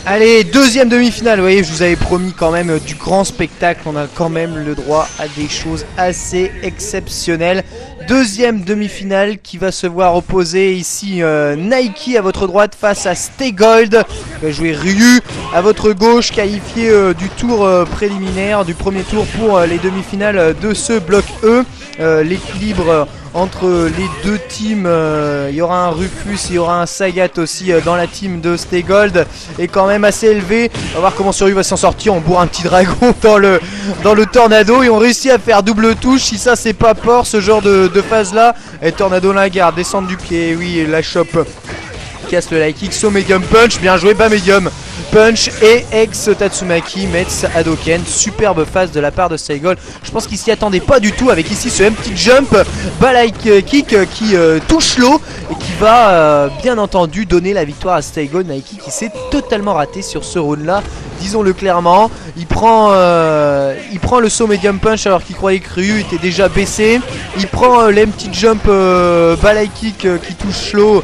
Allez, deuxième demi-finale. Vous voyez, je vous avais promis quand même du grand spectacle. On a quand même le droit à des choses assez exceptionnelles. Deuxième demi-finale qui va se voir opposer ici Nike à votre droite face à Staygold. Qui va jouer Ryu à votre gauche, qualifié du tour préliminaire, du premier tour pour les demi-finales de ce bloc E. L'équilibre entre les deux teams, il y aura un Rufus, il y aura un Sagat aussi dans la team de Staygold, est quand même assez élevé. On va voir comment Ryu va s'en sortir. On bourre un petit dragon dans le tornado et on réussit à faire double touche. Si ça c'est pas fort ce genre de phase là. Et tornado la garde, descendre du pied, oui, la chope. Casse le light kick, so medium punch, bien joué, bas medium punch et ex Tatsumaki Metz Hadoken. Superbe phase de la part de Staygold. Je pense qu'il s'y attendait pas du tout avec ici ce petit jump bas light kick qui touche l'eau et qui va bien entendu donner la victoire à Staygold. Nike qui s'est totalement raté sur ce round là, disons-le clairement. Il prend le saut medium punch alors qu'il croyait que Ryu était déjà baissé. Il prend l'empty jump bas light kick qui touche l'eau.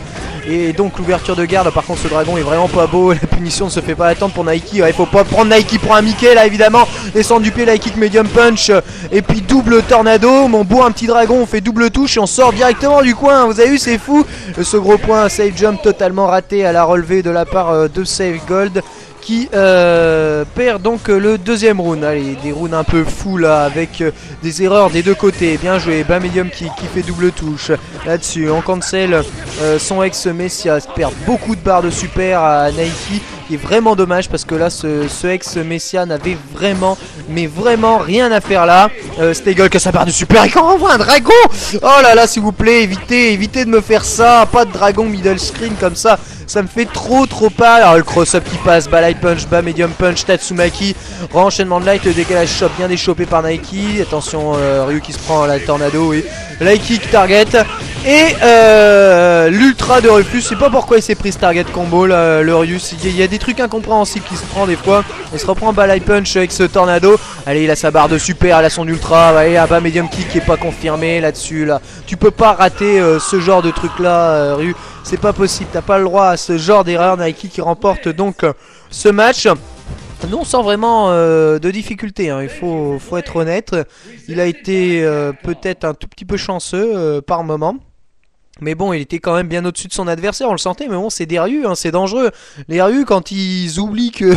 Et donc l'ouverture de garde, par contre ce dragon est vraiment pas beau. La punition ne se fait pas attendre pour Nike. Ouais, il faut pas prendre Nike pour un Mickey là évidemment. Descendre du pied, light kick, medium punch. Et puis double tornado. On bourre un petit dragon, on fait double touche et on sort directement du coin. Vous avez vu, c'est fou. Ce gros point, save jump totalement raté à la relevée de la part de Staygold. Qui perd donc le deuxième round. Allez, des rounds un peu fous là, avec des erreurs des deux côtés. Bien joué, bas medium qui fait double touche. Là-dessus, on cancel son ex Messias, perd beaucoup de barres de super à Nike. Qui est vraiment dommage parce que là ce ex Messia n'avait vraiment rien à faire là. Staygold qui a sa barre de super et quand on voit un dragon. Oh là là, s'il vous plaît, évitez de me faire ça. Pas de dragon middle screen comme ça. Ça me fait trop peur. Alors le cross-up qui passe, bas light punch, bas medium punch, Tatsumaki. Renchaînement de light, le décalage shop bien déchopé par Nike. Attention, Ryu qui se prend la tornado, oui. Light kick target. Et l'ultra de Rufus, je sais pas pourquoi il s'est pris ce target combo là, le Ryu. Il y a des trucs incompréhensibles qui se prend des fois. Il se reprend bas light punch avec ce tornado. Allez, il a sa barre de super, il a son ultra. Allez, bas medium kick qui est pas confirmé là-dessus là. Tu peux pas rater ce genre de truc là, Ryu. C'est pas possible, t'as pas le droit à ce genre d'erreur. Nike qui remporte donc ce match. Nous on sent vraiment de difficulté, hein. Il faut être honnête. Il a été peut-être un tout petit peu chanceux par moment. Mais bon, il était quand même bien au-dessus de son adversaire, on le sentait. Mais bon, c'est des Ryu, hein, c'est dangereux. Les Ryu, quand ils oublient que...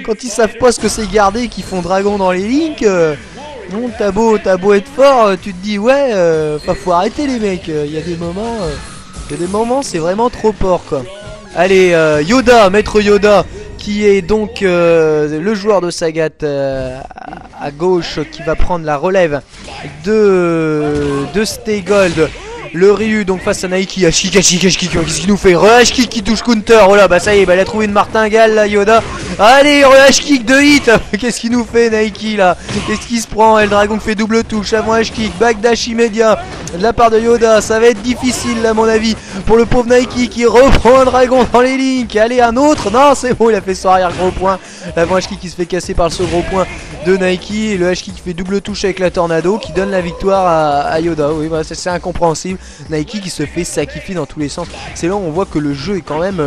quand ils savent pas ce que c'est garder, qu'ils font dragon dans les links... non, t'as beau être fort, tu te dis ouais, faut arrêter les mecs. Il y a des moments, c'est vraiment trop fort quoi. Allez, Yoda, maître Yoda, qui est donc le joueur de Sagat à gauche, qui va prendre la relève de Staygold. Le Ryu donc face à Nike. Ashkick, qu'est-ce qu'il nous fait? Re-Ashkick qui touche counter. Oh là, bah ça y est, bah, il a trouvé une martingale là, Yoda. Allez, re-Ashkick de hit. Qu'est-ce qu'il nous fait Nike là? Qu'est-ce qu'il se prend? Et le dragon fait double touche. Avant Ashkick, backdash immédiat de la part de Yoda. Ça va être difficile à mon avis pour le pauvre Nike qui reprend un dragon dans les links. Allez, un autre. Non, c'est bon, il a fait son arrière gros point. L'avant Ashkick qui se fait casser par ce gros point de Nike. Et le Ashkick qui fait double touche avec la tornado qui donne la victoire à Yoda. Oui, bah, c'est incompréhensible. Nike qui se fait sacrifier dans tous les sens. C'est là où on voit que le jeu est quand même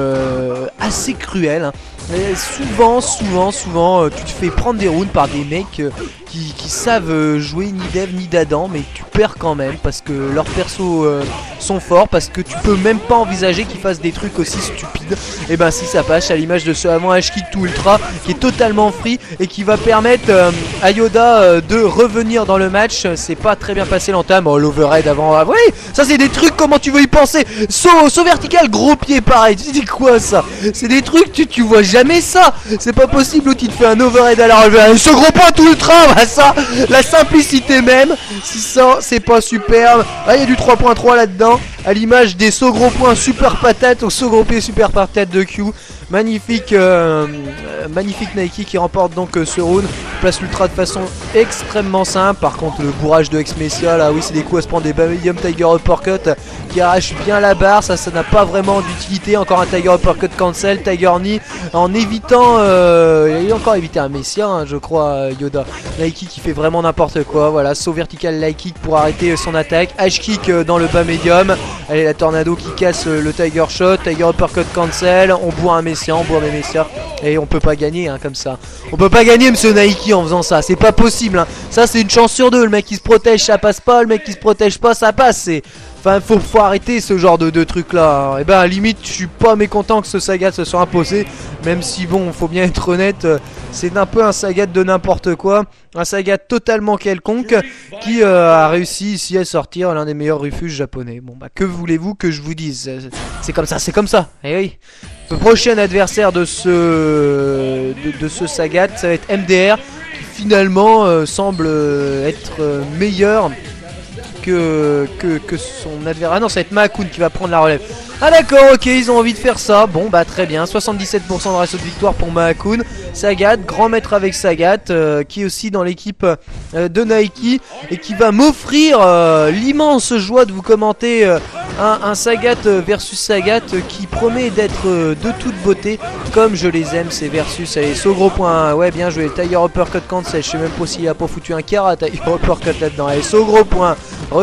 assez cruel, hein. Et souvent tu te fais prendre des rounds par des mecs qui savent jouer ni dev ni d'Adam, mais tu perds quand même parce que leurs persos sont forts, parce que tu peux même pas envisager qu'ils fassent des trucs aussi stupides. Et ben si ça passe, à l'image de ce avant Ashkick tout ultra qui est totalement free et qui va permettre à Yoda de revenir dans le match. C'est pas très bien passé l'entame. Oh, l'overhead avant. Ah, oui, ça c'est des trucs, comment tu veux y penser? Saut vertical, gros pied pareil. Tu dis quoi ça? C'est des trucs, tu vois jamais ça. C'est pas possible où tu te fais un overhead à la relevée. Ce gros point tout ultra, bah ça, la simplicité même. Si ça, c'est pas superbe. Ah, il y a du 3.3 là-dedans. À l'image des sauts gros points super patates au saut gros pied super patate de Q. Magnifique, magnifique Nike qui remporte donc ce round. Place l'ultra de façon extrêmement simple. Par contre le bourrage de ex-Messia là, oui c'est des coups à se prendre, des medium Tiger Uppercut qui arrache bien la barre. Ça n'a pas vraiment d'utilité. Encore un Tiger Uppercut cancel, Tiger Knee en évitant, il a encore évité un Messia hein, je crois, Yoda. Nike qui fait vraiment n'importe quoi. Voilà, saut vertical light kick pour arrêter son attaque. H kick dans le bas médium. Allez, la tornado qui casse le Tiger Shot, Tiger Uppercut cancel. On boit un Messia, on boit un Messia. Et on peut pas gagner hein, comme ça. On peut pas gagner monsieur Nike en faisant ça, c'est pas possible hein. Ça c'est une chance sur deux, le mec qui se protège ça passe pas, le mec qui se protège pas ça passe. Enfin faut arrêter ce genre de truc là. Et ben à la limite je suis pas mécontent que ce Sagat se soit imposé. Même si bon faut bien être honnête, c'est un peu un Sagat de n'importe quoi. Un Sagat totalement quelconque qui a réussi ici à sortir l'un des meilleurs refuges japonais. Bon bah que voulez-vous que je vous dise? C'est comme ça, c'est comme ça. Et oui. Le prochain adversaire de ce Sagat, ça va être MDR qui finalement semble être meilleur que son adversaire. Ah non, ça va être Mahakun qui va prendre la relève. Ah d'accord, ok, ils ont envie de faire ça. Bon bah très bien, 77% de ratio de victoire pour Mahakun. Sagat, grand maître avec Sagat, qui est aussi dans l'équipe de Nike et qui va m'offrir l'immense joie de vous commenter un Sagat versus Sagat qui promet d'être de toute beauté comme je les aime ces versus. Allez, saut gros point, ouais bien joué, Tiger Uppercut cancel, je sais même pas s'il a pas foutu un Kara Tiger Uppercut là-dedans. Allez, saut gros point,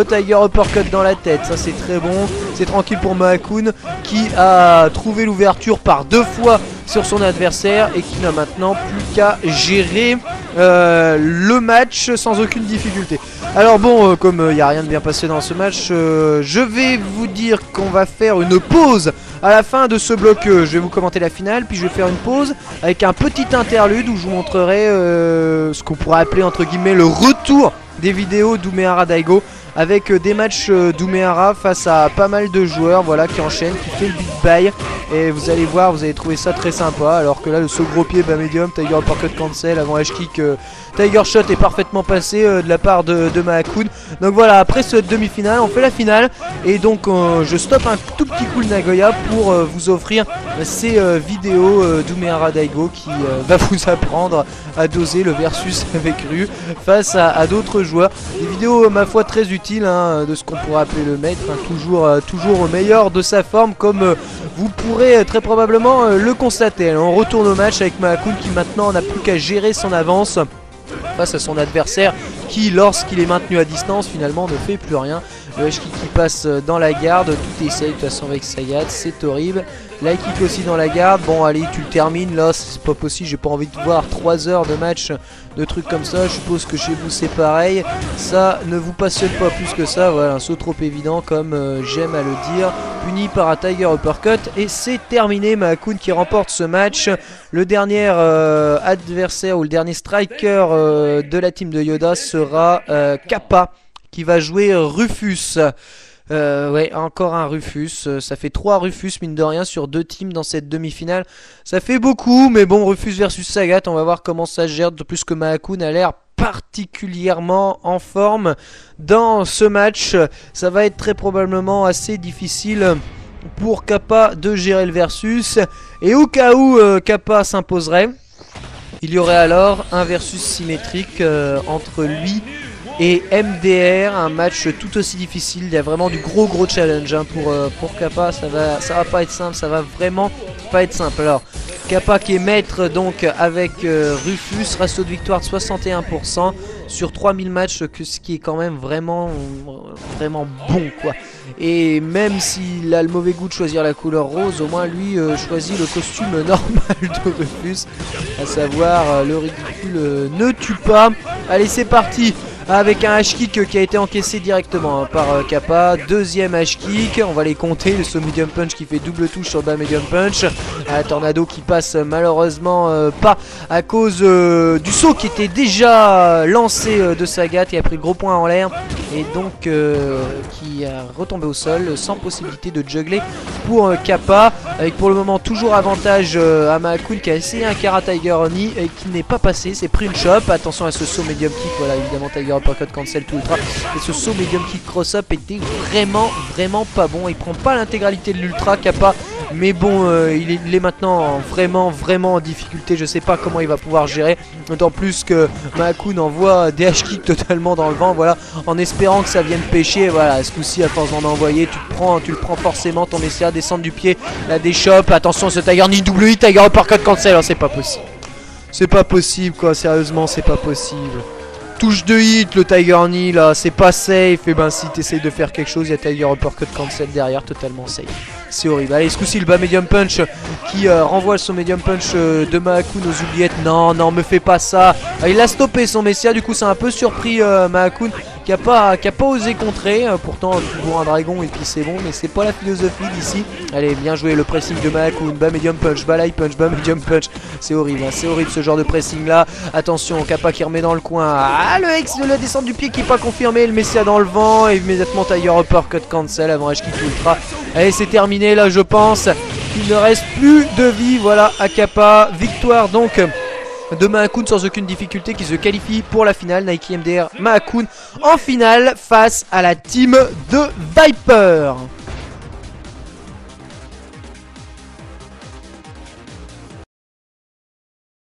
Tiger Uppercut dans la tête, ça c'est très bon, c'est tranquille pour Mahakun qui a trouvé l'ouverture par 2 fois sur son adversaire et qui n'a maintenant plus qu'à gérer le match sans aucune difficulté. Alors bon, comme il n'y a rien de bien passé dans ce match, je vais vous dire qu'on va faire une pause à la fin de ce bloc. Je vais vous commenter la finale, puis je vais faire une pause avec un petit interlude où je vous montrerai ce qu'on pourrait appeler entre guillemets le retour des vidéos d'Umehara Daigo, avec des matchs d'Umehara face à pas mal de joueurs, voilà, qui enchaînent, qui fait le big buy. Et vous allez voir, vous allez trouver ça très sympa. Alors que là, le saut gros pied bas médium, Tiger Uppercut cancel, avant H kick, Tiger shot est parfaitement passé de la part de Mahakun. Donc voilà, après cette demi-finale, on fait la finale. Et donc je stoppe un tout petit coup le Nagoya pour vous offrir ces vidéos d'Umehara Daigo qui va vous apprendre à doser le versus avec Ryu face à d'autres joueurs. Des vidéos ma foi très utiles hein, de ce qu'on pourrait appeler le maître, hein, toujours au meilleur de sa forme comme vous pourrez très probablement le constater. Alors, on retourne au match avec Mahakun qui maintenant n'a plus qu'à gérer son avance face à son adversaire qui, lorsqu'il est maintenu à distance, finalement ne fait plus rien. Le H kick qui passe dans la garde, tout essaye de toute façon avec Sagat, c'est horrible. La kick aussi dans la garde, bon allez tu le termines là, c'est pas possible, j'ai pas envie de voir 3 heures de match, de trucs comme ça, je suppose que chez vous c'est pareil. Ça ne vous passionne pas plus que ça, voilà un saut trop évident comme j'aime à le dire, puni par un Tiger Uppercut et c'est terminé. Mahakun qui remporte ce match. Le dernier adversaire ou le dernier striker de la team de Yoda sera Kappa qui va jouer Rufus. Ouais, encore un Rufus. Ça fait 3 Rufus, mine de rien, sur 2 teams dans cette demi-finale. Ça fait beaucoup, mais bon, Rufus versus Sagat, on va voir comment ça se gère. De plus que Mahakun a l'air particulièrement en forme dans ce match. Ça va être très probablement assez difficile pour Kappa de gérer le versus. Et au cas où Kappa s'imposerait, il y aurait alors un versus symétrique entre lui et MDR, un match tout aussi difficile. Il y a vraiment du gros challenge hein, pour Kappa. Ça va pas être simple, ça va vraiment pas être simple. Alors Kappa qui est maître donc avec Rufus, ratio de victoire de 61% sur 3000 matchs, ce qui est quand même vraiment bon quoi. Et même s'il a le mauvais goût de choisir la couleur rose, au moins lui choisit le costume normal de Rufus, à savoir le ridicule ne tue pas. Allez c'est parti avec un H-kick qui a été encaissé directement par Kappa. Deuxième H-kick, on va les compter. Le saut medium punch qui fait double touche sur le bas medium punch. Un tornado qui passe malheureusement pas à cause du saut qui était déjà lancé de Sagat et a pris le gros point en l'air. Et donc qui a retombé au sol sans possibilité de juggler pour Kappa. Avec pour le moment toujours avantage à Mahakun qui a essayé un Kara Tiger Oni et qui n'est pas passé. C'est pris une chop. Attention à ce saut medium kick. Voilà évidemment Tiger Uppercut cancel tout ultra. Et ce saut medium kick cross up était vraiment pas bon. Il prend pas l'intégralité de l'ultra Kappa. Mais bon il est maintenant vraiment en difficulté. Je sais pas comment il va pouvoir gérer. D'autant plus que Mahakun envoie des H-kicks totalement dans le vent. Voilà, en espérant que ça vienne pêcher. Voilà, ce coup-ci à force d'en envoyer, tu le prends forcément. Ton essai à descendre du pied, la déchoppe. Attention ce Tiger Knee double hit, Tiger Uppercut cancel. Alors, c'est pas possible. C'est pas possible quoi, sérieusement c'est pas possible. Touche de hit le Tiger Knee là, c'est pas safe. Et ben si t'essayes de faire quelque chose, il y a Tiger Uppercut cancel derrière, totalement safe. C'est horrible. Allez, ce coup-ci, le bas medium punch qui renvoie son medium punch de Mahakun aux oubliettes. Non, non, me fais pas ça. Ah, il a stoppé son Messia, du coup, c'est un peu surpris Mahakun qui a pas osé contrer. Pourtant, toujours un dragon et puis c'est bon, mais c'est pas la philosophie d'ici. Allez, bien joué le pressing de Mahakun. Bas medium punch, bas light punch, bas medium punch. C'est horrible, hein, c'est horrible ce genre de pressing là. Attention, Kappa qui remet dans le coin. Ah, le X de la descente du pied qui est pas confirmé. Le Messia dans le vent. Et immédiatement, Tiger Uppercut cancel avant H kick ultra. Allez, c'est terminé là, je pense. Il ne reste plus de vie. Voilà, à Kappa. Victoire donc de Mahakun sans aucune difficulté qui se qualifie pour la finale. Nike MDR Mahakun en finale face à la team de Viper.